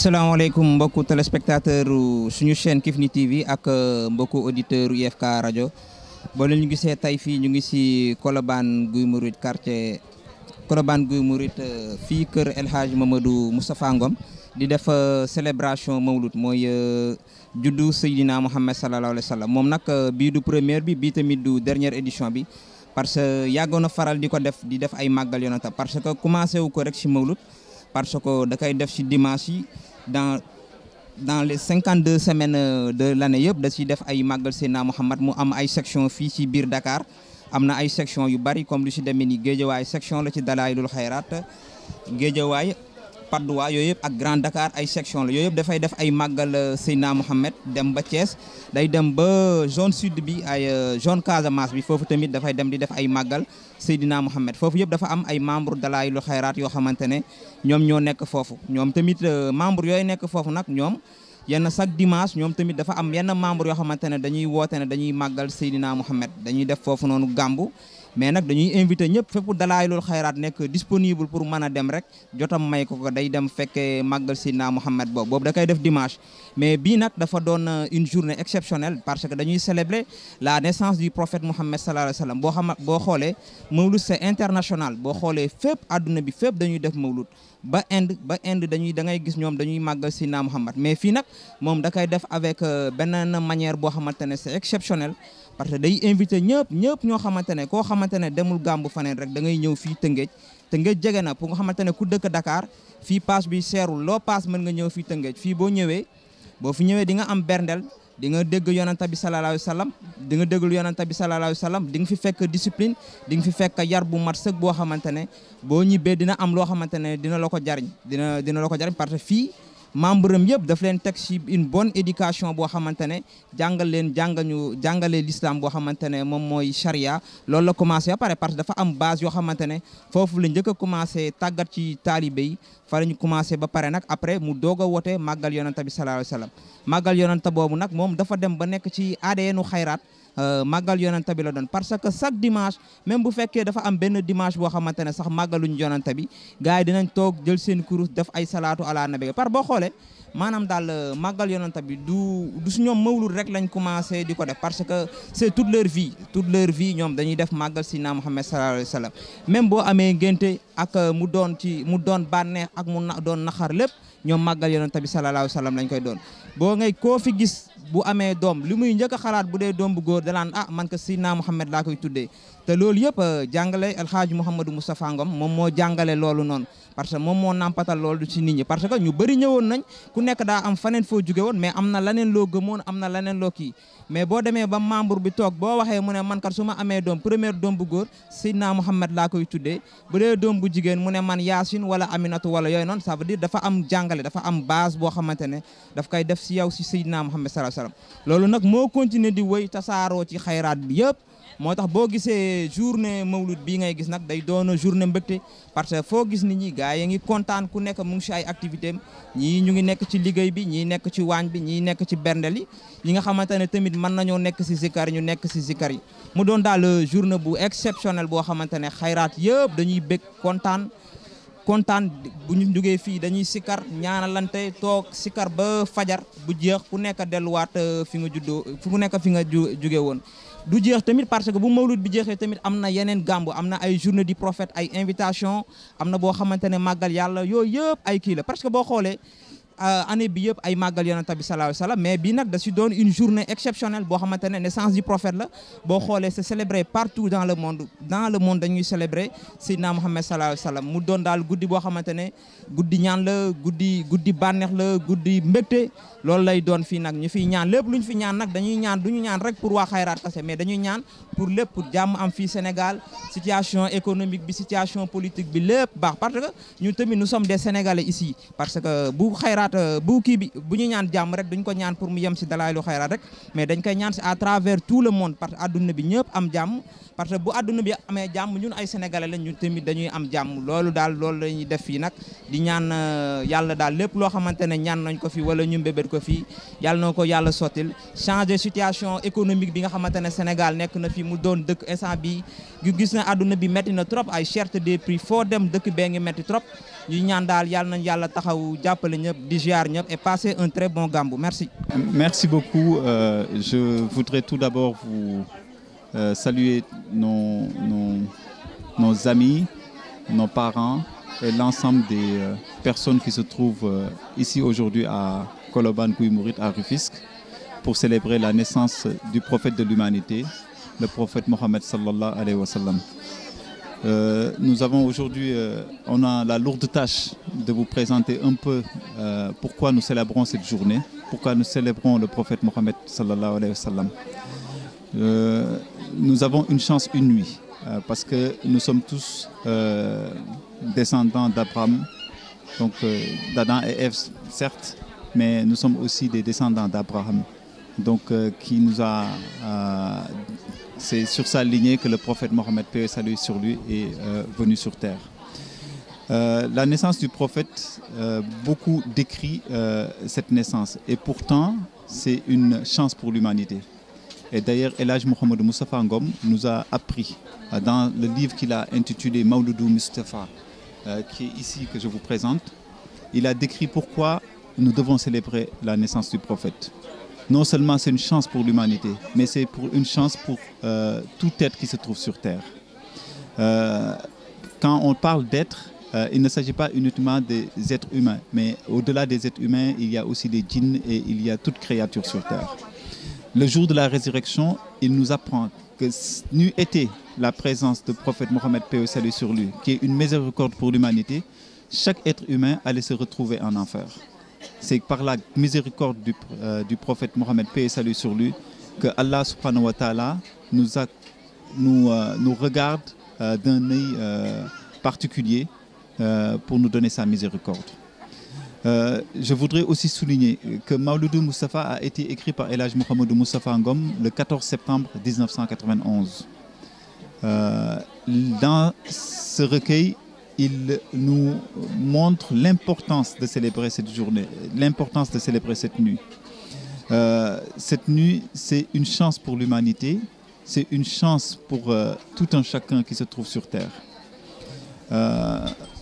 asalaamaaleykum mbokku téléspectateur suñu chaîne Kifne TV ak mbokku auditeur IFK rajo boo leen ñu gisee tey fii ñu ngi si Colobane Guy Mouride quartier Colobane Guy Mouride fii kër El Hadj Mamadou Moustapha Ngom di def célébration Mawlud mooy juddu Seydina Mohamed sallallahu alayhi wa sallam moom nag bii du première bi bii tamit du dernière édition bi parce que yàggoon na faral di ko def di def ay màggal yonata parce que commencé wu ko rek si Mawlud parce que da koy def ci dimanche yi dans les 52 semaines de l'année yëpp da ciy def ay màggal Seydina Mohamed mu am ay section fii ci biir Dakar am na ay section yu bari comme lu ci demee ni Géejawaay section la ci Dalailul Xayraat Géejawaay Patte d'Oie yooyu yëpp ak Grand Dakar ay section la yooyu yëpp dafay def ay màggal Seydina Mohamed dem ba Thiès day dem ba zone sud bi ay zone Casamance bi foofu tamit dafay dem di def ay màggal Seydina Mohamed foofu yëpp dafa am ay membre Dalailul Xayraat yoo xamante ne ñoom ñoo nekk foofu ñoom tamit membre yooyu nekk foofu nag ñoom yenn chaque dimanche ñoom tamit dafa am yenn membre yoo xamante ne dañuy woote ne dañuy màggal Seydina Mohamed dañuy def foofu noonu gàmbu mais nag dañuy invité ñëpp fépp Dalailul Xayraat nekk disponible pour mën a dem rek jotam may ko day dem fekkee màggal Seydina Mohamed boobu da koy def dimanche mais bii nag dafa doon une journée exceptionnelle parce que dañuy célébrer la naissance du prophète Mohamed sallallahu alayhi wa sallam boo xoolee Mawlud c'est international boo xoolee fépp àdduna bi fépp dañuy def Mawlud ba Inde da ngay gis ñoom dañuy màggal Seydina Mohamed mais fii nag moom da koy def avec beneen manière boo xamante ne c'est exceptionnel parce que day invité ñëpp ñoo xamante ne koo xamante ne demul gàmbu faneen rek da ngay ñëw fii Tëngéej jege na pour nga xamante ne ku dëkk Dakar fii paas bi seerul loo paas mën nga ñëw fii Tëngéej fii boo fi ñëwee di nga am berndel di nga dégg yonent bi sallallahu alayhi wa sallam di nga déggul yonent bi sallallahu alayhi wa sallam di nga fi fekk discipline di nga fi fekk yar bu mat sëg boo xamante ne boo ñibbee dina am loo xamante ne dina la ko jariñ dina la ko jariñ parce que fii membre am yëpp daf leen teg ci une bonne éducation boo xamante ne jàngale l'islam boo xamante ne moom mooy charia loolu la commencé ba pare parce que dafa am base yoo xamante ne foofu la njëkk a commencé tàggat ci taalibe yi fa la ñu commencé ba pare nag après mu doog a woote màggal yonent bi sallallahu alayhi wa sallam màggal yonent boobu nag moom dafa dem ba nekk ci ADN u xayraat màggal yonent bi la doon parce que chaque dimanche même bu fekkee dafa am benn dimanche boo xamante ne sax màggaluñ yonent bi gars yi dinañ toog jël seen kurus def ay salaatu ala nabi par boo xoolee maanaam daal màggal yonent bi du su ñoom Mawlud rek lañ commencé di ko def parce que c'est toute leur vie ñoom dañuy def màggal Seydina Mohamed sallallahu alayhi wa sallam même boo amee ngénte ak mu doon bànneex ak doon naxar lépp ñoom màggal yonent bi sallallahu alayhi wa sallam lañ koy doon boo ngay koo fi gis bu amee doom li muy njëkk a xalaat bu dee doom bu góor dalaan man ko Seydina Mohamed laa koy tuddee te loolu yëpp jàngale El Hadj Mouhamadou Moustapha Ngom moom moo jàngale loolu noonu parce que moom moo nampatal loolu ci nit ñi parce que ñu bëri ñëwoon nañ ku nekk daa am faneen foo jóge woon mais am na leneen loo gëmoon am na leneen loo kii mais boo demee ba membre bi toog boo waxee mu ne man kat su ma amee doom première doom bu góor Seydina Mohamed laa koy tuddee bu dee doom bu jigéen mu ne man Yaasin wala Aminatu wala yooyu noonu ça veut dire dafa am jàngale dafa am base boo xamante ne daf koy def si yow si Seydina Mohamed sallallahu alayhi wasallam loolu nag moo continuer di wéy tasaaroo ci xayraat bi yëpp moo tax boo gisee journée Mawlud bii ngay gis nag day doon journée mbégte parce que foo gis nit ñi gars yi ngi kontaan ku nekk mu ngi si ay activité am ñii ñu ngi nekk ci liggéey bi ñii nekk ci waañ bi ñii nekk ci berndel yi ñi nga xamante ne tamit mën nañoo nekk si zikar ñu nekk si zikar yi mu doon daal journée bu exceptionnel boo xamante ne xayraat yëpp dañuy bég kontaan bu ñu jógee fii dañuy sikar ñaanalante toog sikar ba fajar bu jeex ku nekk delluwaat fi nga juddoo ku nekk fi nga jóge woon du jeex tamit parce que bu Mawlud bi jeexee tamit am na yeneen gàmbu am na ay journée du prophète ay invitation am na boo xamante ne màggal yàlla yooyu yëpp ay kii la parce que boo xoolee année bi yëpp ay màggal yonent bi sallallahu alayhi wa sallam mais bii nag da si doon une journée exceptionnelle boo xamante ne naissance du prophète la boo xoolee c'est célébré partout dans le monde dañuy célébrer Seydina Mohamed sallallahu alayhi wa sallam mu doon daal guddi boo xamante ne guddi ñaan la guddi bànneex la guddi mbégte loolu lay doon fii nag ñu fiy ñaan lépp lu ñu fi ñaan nag dañuy ñaan duñu ñaan rek pour waa xayraat kase mais dañuy ñaan pour lépp pour jàmm am fii Sénégal situation économique bi situation politique bi lépp baax parce que ñun tamit nous sommes des Sénégalais ici parce que bu xayraat bu kii bi bu ñu ñaan jàmm rek duñ ko ñaan pour mu yem si Dalailul Xayraat rek mais dañ koy ñaan si à travers tout le monde parce que adduna bi ñëpp am jàmm parce que bu adduna bi amee jàmm ñun ay sénégalais lañ ñun tamit dañuy am jàmm loolu la ñuy def fii nag di ñaan yàlla daal lépp loo xamante ne ñaan nañ ko fi wala ñu mbébét ko fii yàlla na ko yàlla sottil changer situation économique bi nga xamante ne Sénégal nekk na fi mu doon dëkk instant bi gis na adduna bi métti na trop ay cherté des prix foo dem dëkk bee ngi métti trop ñuy ñaan daal yàlla nañ yàlla taxaw jàppale ñëpp di ziar ñëpp et passer un très bon Gamou merci. Merci beaucoup. Je voudrais tout d'abord vous saluer nos amis, nos parents et l'ensemble des personnes qui se trouvent ici aujourd'hui à Colobane Guy Mouride à Rufisque pour célébrer la naissance du prophète de l'humanité, le prophète Mohammed sallallahu alayhi wa sallam. Nous avons aujourd'hui, on a la lourde tâche de vous présenter un peu pourquoi nous célébrons cette journée, pourquoi nous célébrons le prophète Mohammed sallallahu alayhi wa sallam. Nous avons une chance inouïe parce que nous sommes tous descendants d'Abraham, donc d'Adam et Ève certes, mais nous sommes aussi des descendants d'Abraham, donc qui nous a c'est sur sa lignée que le prophète Mohammed, paix et salut sur lui, est venu sur terre. La naissance du prophète, beaucoup décrit cette naissance. Et pourtant, c'est une chance pour l'humanité. Et d'ailleurs, El Hadj Mohamed Moustapha Ngom nous a appris dans le livre qu'il a intitulé Mawludou Mustafa, qui est ici que je vous présente. Il a décrit pourquoi nous devons célébrer la naissance du prophète. Non seulement c'est une chance pour l'humanité, mais c'est une chance pour tout être qui se trouve sur Terre. Quand on parle d'être, il ne s'agit pas uniquement des êtres humains, mais au-delà des êtres humains, il y a aussi des djinns et il y a toute créature sur Terre. Le jour de la résurrection, il nous apprend que n'eût été la présence du prophète Mohammed, paix et salut sur lui, qui est une miséricorde pour l'humanité, chaque être humain allait se retrouver en enfer. C'est par la miséricorde du prophète Mohammed, paix et salut sur lui, que Allah subhanahu wa ta'ala nous regarde d'un œil particulier pour nous donner sa miséricorde. Je voudrais aussi souligner que Mawludou Mustafa a été écrit par El Hadj Mohamed Moustapha Ngom le 14 septembre 1991. Dans ce recueil, il nous montre l'importance de célébrer cette journée, l'importance de célébrer cette nuit. Cette nuit, c'est une chance pour l'humanité, c'est une chance pour tout un chacun qui se trouve sur Terre.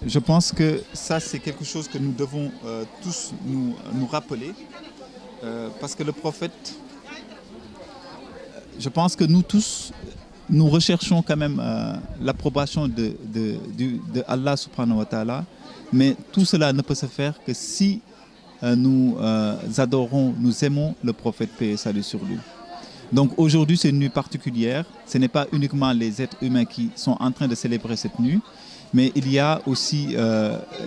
Je pense que ça, c'est quelque chose que nous devons tous nous rappeler, parce que le prophète, je pense que nous tous, nous recherchons quand même l'approbation de Allah subhanahu wa ta'ala, mais tout cela ne peut se faire que si nous adorons, nous aimons le prophète, paix et salut sur lui. Donc aujourd'hui, c'est une nuit particulière. Ce n'est pas uniquement les êtres humains qui sont en train de célébrer cette nuit, mais il y a aussi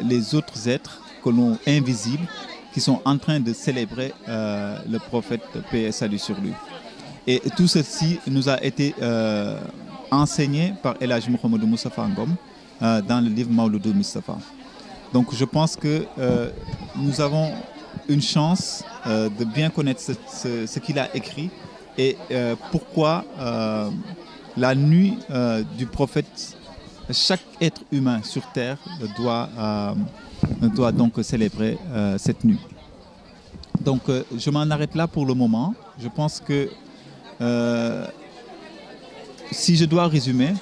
les autres êtres que l'on invisibles qui sont en train de célébrer le prophète, paix et salut sur lui. Et tout ceci nous a été enseigné par El Hadj Mohamed Moustapha Ngom dans le livre Mawludou Mustafa. Donc je pense que nous avons une chance de bien connaître ce qu'il a écrit et pourquoi la nuit du prophète, chaque être humain sur terre doit donc célébrer cette nuit. Donc je m'en arrête là pour le moment. Je pense que si je dois résumer,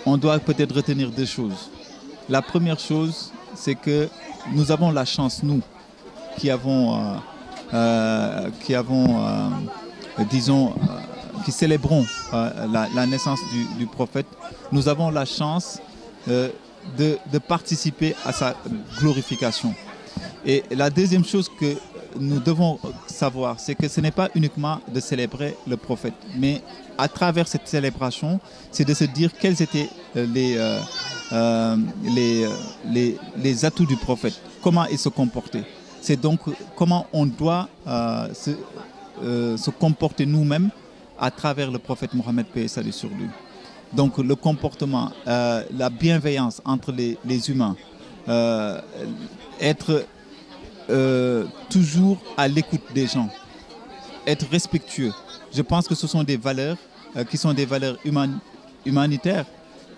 on doit peut-être retenir deux choses. La première chose, c'est que nous avons la chance, nous, qui célébrons la naissance du prophète, nous avons la chance de participer à sa glorification. Et la deuxième chose que nous devons savoir, c'est que ce n'est pas uniquement de célébrer le prophète, mais à travers cette célébration, c'est de se dire quels étaient les atouts du prophète, comment il se comportait. C'est donc comment on doit se comporter nous-mêmes à travers le prophète Mohammed, paix et salut sur lui. Donc le comportement, la bienveillance entre les humains, être toujours à l'écoute des gens, être respectueux. Je pense que ce sont des valeurs qui sont des valeurs humanitaires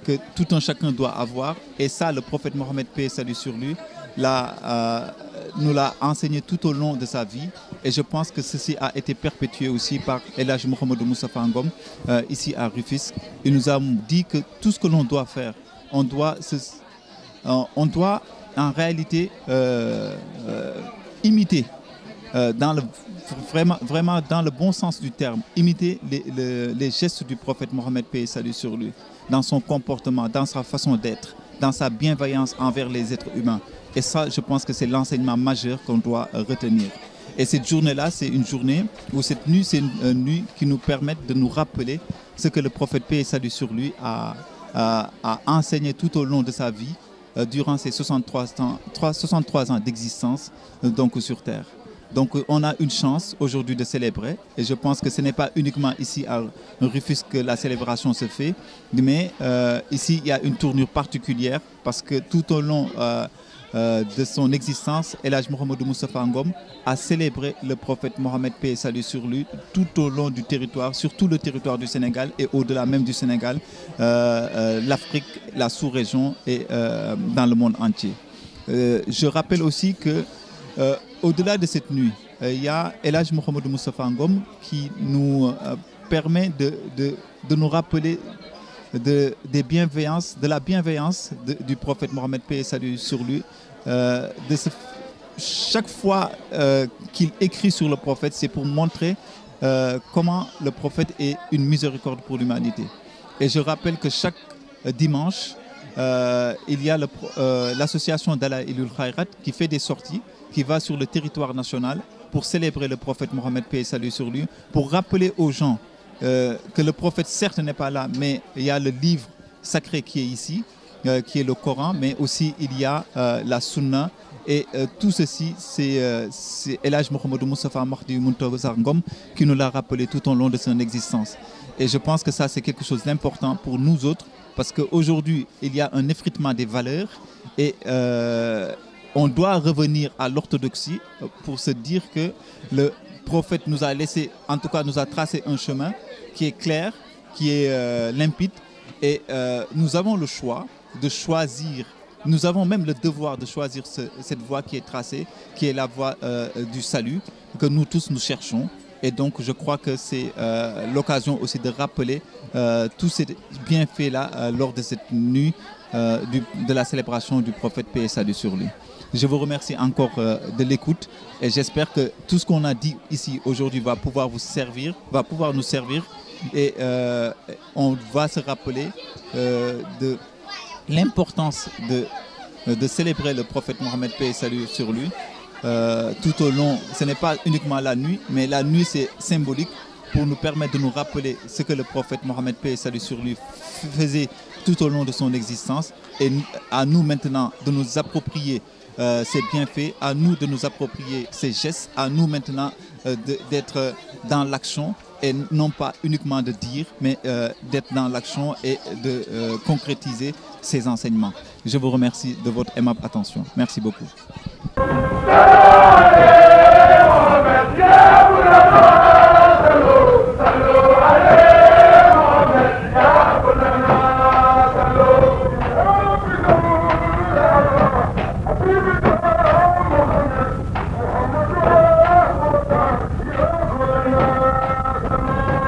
que tout un chacun doit avoir. Et ça, le prophète Mohammed, paix et salut sur lui, nous l'a enseigné tout au long de sa vie. Et je pense que ceci a été perpétué aussi par El Hadj Mohamed Moustapha Ngom, ici à Rufisque. Il nous a dit que tout ce que l'on doit faire, on doit en réalité imiter, vraiment dans le bon sens du terme, imiter les gestes du prophète Mohammed, paix et salut sur lui, dans son comportement, dans sa façon d'être, dans sa bienveillance envers les êtres humains. Et ça, je pense que c'est l'enseignement majeur qu'on doit retenir. Et cette journée-là, c'est une journée où cette nuit, c'est une nuit qui nous permet de nous rappeler ce que le prophète, paix et salut sur lui, a enseigné tout au long de sa vie, durant ses 63 ans d'existence donc sur Terre. Donc on a une chance aujourd'hui de célébrer, et je pense que ce n'est pas uniquement ici à Rufisque que la célébration se fait, mais ici il y a une tournure particulière parce que tout au long de son existence, El Hadj Mouhamadou Moustapha Ngom a célébré le prophète Mohammed, paix et salut sur lui, tout au long du territoire, sur tout le territoire du Sénégal et au-delà même du Sénégal, l'Afrique, la sous-région et dans le monde entier. Je rappelle aussi que au-delà de cette nuit, il y a El Hadj Mouhamadou Moustapha Ngom qui nous permet de nous rappeler de la bienveillance du prophète Mohammed, paix et salut sur lui. Chaque fois qu'il écrit sur le prophète, c'est pour montrer comment le prophète est une miséricorde pour l'humanité. Et je rappelle que chaque dimanche, il y a l'association d'Allah Ilul Khayrat qui fait des sorties, qui va sur le territoire national pour célébrer le prophète Mohammed, paix et salut sur lui, pour rappeler aux gens que le prophète certes n'est pas là, mais il y a le livre sacré qui est ici, qui est le Coran, mais aussi il y a la Sunna, et tout ceci c'est El Hadj Mouhamadou Moustapha Mahdi Muntazar Ngom qui nous l'a rappelé tout au long de son existence. Et je pense que ça c'est quelque chose d'important pour nous autres, parce qu'aujourd'hui il y a un effritement des valeurs et on doit revenir à l'orthodoxie pour se dire que le prophète nous a laissé, en tout cas nous a tracé un chemin qui est clair, qui est limpide, et nous avons le choix de choisir, nous avons même le devoir de choisir cette voie qui est tracée, qui est la voie du salut, que nous tous nous cherchons. Et donc je crois que c'est l'occasion aussi de rappeler tous ces bienfaits-là lors de cette nuit de la célébration du prophète, paix et salut sur lui. Je vous remercie encore de l'écoute, et j'espère que tout ce qu'on a dit ici aujourd'hui va pouvoir vous servir, va pouvoir nous servir, et on va se rappeler de l'importance de célébrer le prophète Mohammed, paix et salut sur lui, tout au long. Ce n'est pas uniquement la nuit, mais la nuit c'est symbolique pour nous permettre de nous rappeler ce que le prophète Mohammed, paix et salut sur lui, faisait tout au long de son existence, et à nous maintenant de nous approprier ses bienfaits, à nous de nous approprier ses gestes, à nous maintenant d'être dans l'action, et non pas uniquement de dire, mais d'être dans l'action et de concrétiser ses enseignements. Je vous remercie de votre aimable attention. Merci beaucoup.